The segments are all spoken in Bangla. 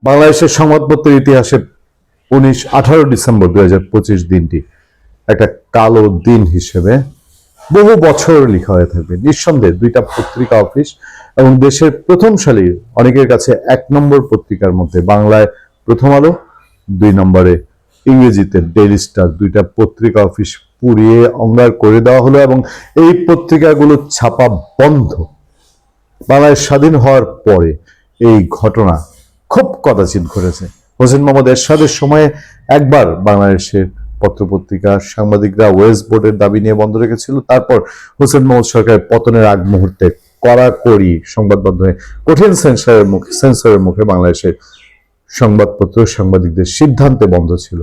বাংলাদেশের সংবাদপত্রের ইতিহাসে 18 ডিসেম্বর 2025 দিনটি একটা কালো দিন হিসেবে বহু বছর লেখা হয়ে থাকবে। নিঃসন্দেহে দুইটা পত্রিকা অফিস এবং দেশের প্রথম সারির অনেকের কাছে এক নম্বর পত্রিকার মধ্যে বাংলায় প্রথম আলো, 2 নম্বরে ইংরেজিতে ডেইলি স্টার, দুইটা পত্রিকা অফিস পুড়িয়ে অঙ্গার করে দেওয়া হলো এবং এই পত্রিকাগুলো ছাপা বন্ধ। বাংলাদেশ স্বাধীন হওয়ার পরে এই ঘটনা খুব কদাচিৎ ঘটেছে। হোসেন মোহাম্মদ এরশাদের সময়ে একবার বাংলাদেশের পত্রপত্রিকা সাংবাদিকরা ওয়েস্ট বোর্ডের দাবি নিয়ে বন্ধ রেখেছিল। তারপর হোসেন মোহাম্মদ সরকারের পতনের আগ মুহূর্তে কড়াকড়ি সংবাদ মাধ্যমে কঠিন সেন্সরের মুখে বাংলাদেশের সংবাদপত্র সাংবাদিকদের সিদ্ধান্তে বন্ধ ছিল।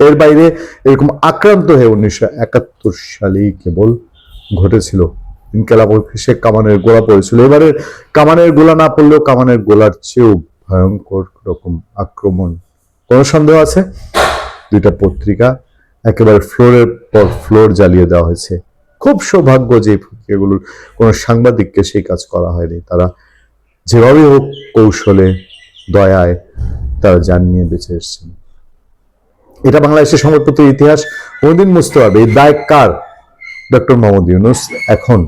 এর বাইরে এরকম আক্রান্ত হয়ে 1971 সালেই কেবল ঘটেছিল ইনকিলাব শেখ কামানের গোলা পড়েছিল। এবারে কামানের গোলা না পড়লেও কামানের গোলার চেয়েও ভয়ঙ্কর রকম আক্রমণ। কোনো সন্দেহ আছে? দুইটা পত্রিকা একেবারে ফ্লোরের পর ফ্লোর জ্বালিয়ে দেওয়া হয়েছে। খুব সৌভাগ্য যে পত্রিকাগুলোর কোনো সাংবাদিককে সেই কাজ করা হয়নি। তারা যেভাবে হোক কৌশলে দয়ায় তারা যান নিয়ে বেঁচে এসছেন। এটা বাংলাদেশের সংবাদপত্রের ইতিহাস কোনদিন মুছতে হবে। এই দায় কার? ডক্টর মোহাম্মদ ইউনূস। এখন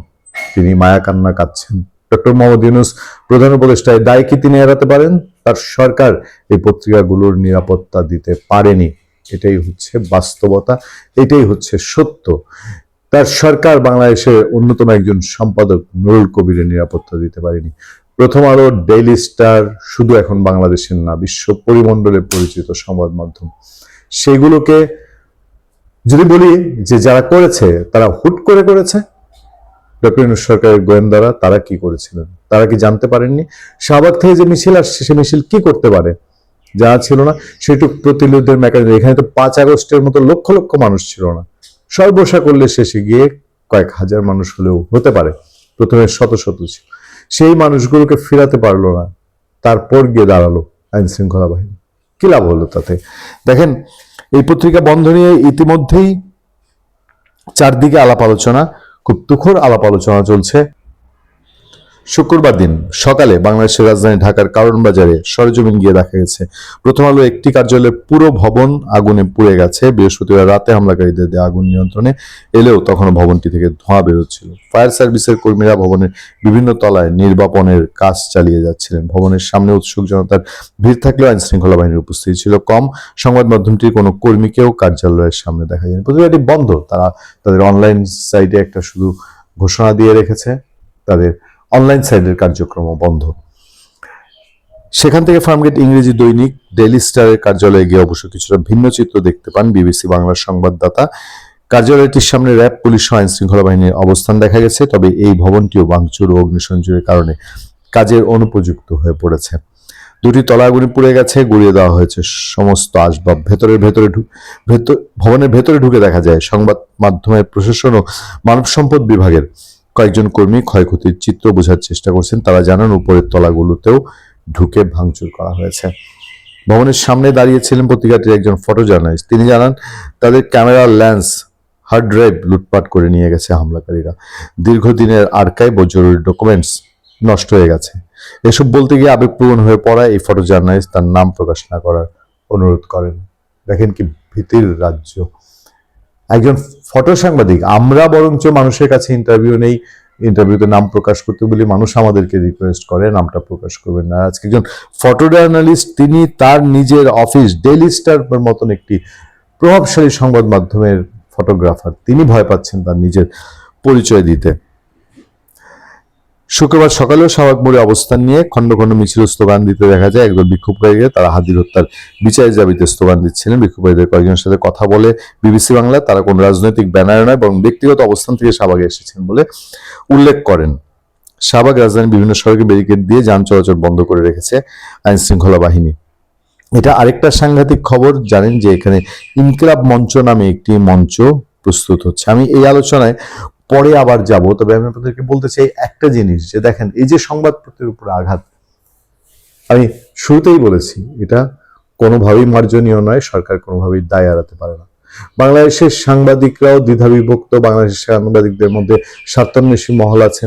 তিনি মায়া কান্না কাঁদছেন। ডক্টর মোহাম্মদ ইউনূস প্রধান উপদেষ্টায় দায় কি তিনি এড়াতে পারেন? তার সরকার এই পত্রিকাগুলোর নিরাপত্তা দিতে পারেনি। এটাই হচ্ছে বাস্তবতা, এটাই হচ্ছে সত্য। তার সরকার বাংলাদেশের অন্যতম একজন সম্পাদক নুরুল কবিরের নিরাপত্তা দিতে পারেনি। প্রথম আলো, ডেইলি স্টার শুধু এখন বাংলাদেশের না, বিশ্ব পরিমণ্ডলে পরিচিত সংবাদ মাধ্যম। সেগুলোকে যদি বলি যে যারা করেছে তারা হুট করে করেছে। ডক্টর ইউনূস সরকারের গোয়েন্দারা তারা কি করেছিলেন? তারা কি জানতে পারেননি শাহবাগ থেকে যে মিছিল আসছে সে মিছিল কি করতে পারে? যা ছিল না সেটুকু প্রতিরোধের মেকানিজম। এখানে তো 5 আগস্টের মতো লক্ষ লক্ষ মানুষ ছিল না। সর্বসা করলে শেষে গিয়ে কয়েক হাজার মানুষ হলেও হতে পারে, প্রথমে শত শত ছিল। সেই মানুষগুলোকে ফেরাতে পারলো না, তারপর গিয়ে দাঁড়ালো আইন শৃঙ্খলা বাহিনী। কি লাভ হলো তাতে? দেখেন, এই পত্রিকা বন্ধ নিয়ে ইতিমধ্যেই চারদিকে আলাপ আলোচনা, খুব তুখর আলাপ আলোচনা চলছে। শুক্রবার দিন সকালে বাংলাদেশের রাজধানী ঢাকার কারণ বাজারে সরেজমিন গিয়ে দেখা গেছে প্রথম আলো একটি কার্যালয়ের পুরো ভবন আগুনে পুড়ে গেছে। বৃহস্পতিবার রাতে হামলাকারীদের দেয়া আগুন নিয়ন্ত্রণে এলেও তখনও ভবনটি থেকে ধোঁয়া বেরোচ্ছিল। ফায়ার সার্ভিসের কর্মীরা ভবনের বিভিন্ন তলায় নির্বাপনের কাজ চালিয়ে যাচ্ছিলেন। ভবনের সামনে উৎসুক জনতার ভিড় থাকলেও আইন শৃঙ্খলা বাহিনীর উপস্থিতি ছিল কম। সংবাদ মাধ্যমটির কোনো কর্মীকেও কার্যালয়ের সামনে দেখা যায়নি। পত্রিকাটি বন্ধ। তারা তাদের অনলাইন সাইটে একটা শুধু ঘোষণা দিয়ে রেখেছে, তাদের অনলাইন সাইটের কার্যক্রম বন্ধ। সেখান থেকে ফার্মগেট ইংরেজি দৈনিক ডেইলি স্টারের কার্যালয়ে গিয়ে অবশ্য কিছুটা ভিন্ন চিত্র দেখতে পান বিবিসি বাংলার সংবাদদাতা। কার্যালয়টির সামনে র্যাব, পুলিশ ও আইন শৃঙ্খলা বাহিনীর অবস্থান দেখা গেছে। তবে এই ভবনটিও ভাঙচুর ও অগ্নিসংযোগের কারণে কাজের অনুপযুক্ত হয়ে পড়েছে। দুটি তলা আগুনে পুড়ে গেছে, গুঁড়িয়ে দেওয়া হয়েছে সমস্ত আসবাব। ভবনের ভেতরে ঢুকে দেখা যায় সংবাদ মাধ্যমের প্রশাসন ও মানব সম্পদ বিভাগের কয়েকজন কর্মী ক্ষয়ক্ষতির চিত্র বোঝার চেষ্টা করছেন। তারা জানান উপরের তলাগুলোতেও ঢুকে ভাঙচুর করা হয়েছে। ভবনের সামনে দাঁড়িয়েছিলেন পত্রিকাটির একজন ফটো জার্নালিস্ট। তিনি জানান তাদের ক্যামেরা, লেন্স, হার্ড ড্রাইভ লুটপাট করে নিয়ে গেছে হামলাকারীরা। দীর্ঘদিনের আর্কাইভ ও জরুরি ডকুমেন্টস নষ্ট হয়ে গেছে। এসব বলতে গিয়ে আবেগপ্রবণ হয়ে পড়ায় এই ফটো জার্নালিস্ট তার নাম প্রকাশ না করার অনুরোধ করেন। দেখেন কি ভীতির রাজ্য। একজন ফটো সাংবাদিক, আমরা বরঞ্চ মানুষের কাছে ইন্টারভিউ নেই, ইন্টারভিউতে নাম প্রকাশ করতে বলি, মানুষ আমাদেরকে রিকোয়েস্ট করে নামটা প্রকাশ করবেন না। আজকে একজন ফটো জার্নালিস্ট, তিনি তার নিজের অফিস ডেইলি স্টার মতন একটি প্রভাবশালী সংবাদ মাধ্যমের ফটোগ্রাফার, তিনি ভয় পাচ্ছেন তার নিজের পরিচয় দিতে। শুক্রবার সকালেও শাহবাগ মোড়ে অবস্থান নিয়ে খণ্ড খণ্ড মিছিল স্লোগান দিতে দেখা যায় একদল বিক্ষোভকারীরা। তারা হাদির হত্যার বিচারের দাবিতে স্লোগান দিচ্ছিলেন। বিক্ষোভকারীদের কয়েকজনের সাথে কথা বলে বিবিসি বাংলা তারা কোনো রাজনৈতিক ব্যানার নয় বরং ব্যক্তিগত অবস্থান থেকে শাহবাগে এসেছেন বলে উল্লেখ করেন। শাহবাগ রাজধানীর বিভিন্ন সড়কে ব্যারিকেড দিয়ে যান চলাচল বন্ধ করে রেখেছে আইন শৃঙ্খলা বাহিনী। এটা আরেকটা সাংঘাতিক খবর। জানেন যে এখানে ইনকিলাব মঞ্চ নামে একটি মঞ্চ প্রস্তুত হচ্ছে। আমি এই আলোচনায় পরে আবার যাব, তবে আমি আপনাদেরকে বলতে চাই একটা জিনিস, যে দেখেন এই যে সংবাদপত্রের উপর আঘাত, আমি শুরুতেই বলেছি এটা কোনোভাবেই মার্জনীয় নয়, সরকার কোনোভাবেই দায় এড়াতে পারে না। বাংলাদেশের সাংবাদিকরাও দ্বিধাবিভক্ত। বাংলাদেশের সাংবাদিকদের মধ্যে স্বার্থান্বেষী মহল আছে।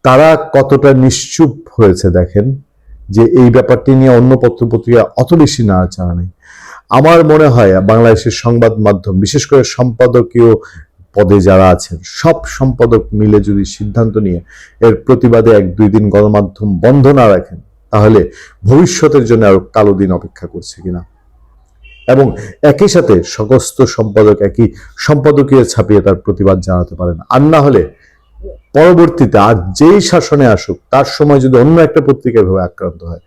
তারা কতটা নিশ্চুপ হয়েছে দেখেন। যে এই ব্যাপারটি নিয়ে অন্য পত্রপত্রিকা অত বেশি নাড়াচাড়া নেই। আমার মনে হয় বাংলাদেশের সংবাদ মাধ্যম, বিশেষ করে সম্পাদকীয় পদে যারা আছেন, সব সম্পাদক মিলে যদি সিদ্ধান্ত নিয়ে এর প্রতিবাদে 1-2 দিন গণমাধ্যম বন্ধ না রাখেন, তাহলে ভবিষ্যতের জন্য আরো কালো দিন অপেক্ষা করছে কিনা। এবং একই সাথে সমস্ত সম্পাদক একই সম্পাদকীয় ছাপিয়ে তার প্রতিবাদ জানাতে পারেন। আর না হলে পরবর্তীতে আর যেই শাসনে আসুক, তার সময় যদি অন্য একটা পত্রিকা এভাবে আক্রান্ত হয়,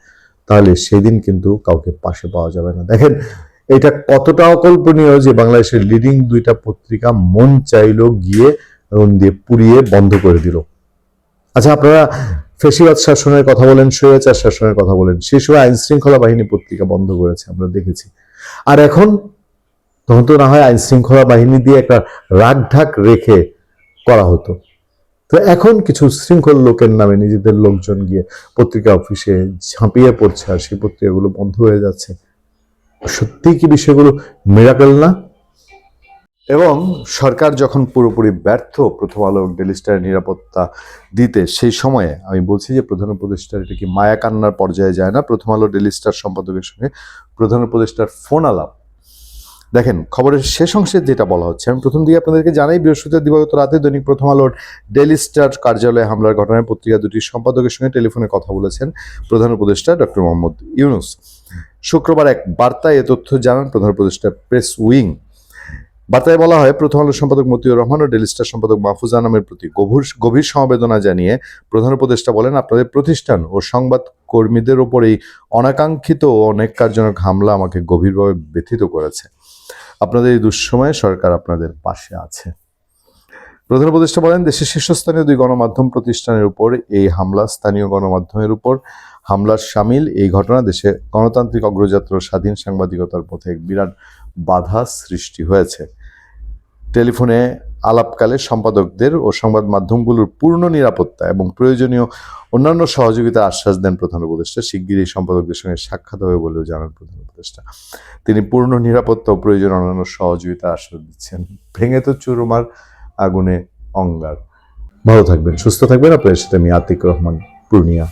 তাহলে সেদিন কিন্তু কাউকে পাশে পাওয়া যাবে না। দেখেন এটা কতটা অকল্পনীয় যে বাংলাদেশের লিডিং 2টা পত্রিকা মন চাইলো গিয়ে আগুন দিয়ে পুড়িয়ে বন্ধ করে দিল। আচ্ছা, আপনারা ফেসিবাদ শাসনের কথা বলেন, স্বৈরাচার শাসনের কথা বলেন, সেই সময় আইন শৃঙ্খলা বাহিনী পত্রিকা বন্ধ করেছে, আমরা দেখেছি। আর এখন তখন তো না হয় আইন শৃঙ্খলা বাহিনী দিয়ে একটা রাগঢাক রেখে করা হতো, তো এখন কিছু শৃঙ্খল লোকের নামে নিজেদের লোকজন গিয়ে পত্রিকা অফিসে ঝাঁপিয়ে পড়ছে আর সেই পত্রিকাগুলো বন্ধ হয়ে যাচ্ছে। সত্যি কি বিষয়গুলো মিরাকেল না? এবং সরকার যখন পুরোপুরি ব্যর্থ প্রথম আলো ডেইলি স্টারের নিরাপত্তা দিতে, সেই সময়ে আমি বলছি যে প্রধান উপদেষ্টার এটা কি মায়া কান্নার পর্যায়ে যায় না? প্রথম আলো ডেইলি স্টার সম্পাদকের সঙ্গে প্রধান উপদেষ্টার ফোন আলাপ। দেখেন খবরের শেষ অংশে যেটা বলা হচ্ছে, আমি প্রথম দিকে আপনাদেরকে জানাই, বৃহস্পতিবার দিবাগত রাতে দৈনিক প্রথম আলোর ডেইলি স্টার কার্যালয়ে হামলার ঘটনায় পত্রিকা দুটির সম্পাদকের সঙ্গে টেলিফোনে কথা বলেছেন প্রধান উপদেষ্টা ডক্টর মোহাম্মদ ইউনূস। শুক্রবার এক বার্তায় এ তথ্য জানান প্রধান উপদেষ্টা প্রেস উইং। বার্তায় বলা হয়, প্রথম আলোর সম্পাদক মতিউর রহমান ও ডেইলি স্টার সম্পাদক মাহফুজ আনামের প্রতি গভীর সমবেদনা জানিয়ে প্রধান উপদেষ্টা বলেন, আপনাদের প্রতিষ্ঠান ও সংবাদ কর্মীদের ওপর এই অনাকাঙ্ক্ষিত ও অনেককারজনক হামলা আমাকে গভীরভাবে ব্যথিত করেছে। আপনাদের এই দুঃসময়ে সরকার আপনাদের পাশে আছে। প্রধান উপদেষ্টা বলেন, দেশের শীর্ষস্থানীয় 2 গণমাধ্যম প্রতিষ্ঠানের উপর এই হামলা, স্থানীয় গণমাধ্যমের উপর হামলার শামিল এই ঘটনা দেশে গণতান্ত্রিক অগ্রযাত্রা ও স্বাধীন সাংবাদিকতার পথে এক বিরাট বাধা সৃষ্টি হয়েছে। টেলিফোনে আলাপকালে সম্পাদকদের ও সংবাদ মাধ্যমগুলোর পূর্ণ নিরাপত্তা এবং প্রয়োজনীয় অন্যান্য সহযোগিতার আশ্বাস দেন প্রধান উপদেষ্টা। শিগগিরই সম্পাদকদের সঙ্গে সাক্ষাৎ হবে বলেও জানান প্রধান উপদেষ্টা। তিনি পূর্ণ নিরাপত্তা ও প্রয়োজনীয় অন্যান্য সহযোগিতার আশ্বাস দিচ্ছেন। ভেঙে তো চুরমার, আগুনে অঙ্গার। ভালো থাকবেন, সুস্থ থাকবেন। আপনাদের সাথে আমি আতিক রহমান, পূর্ণিয়া।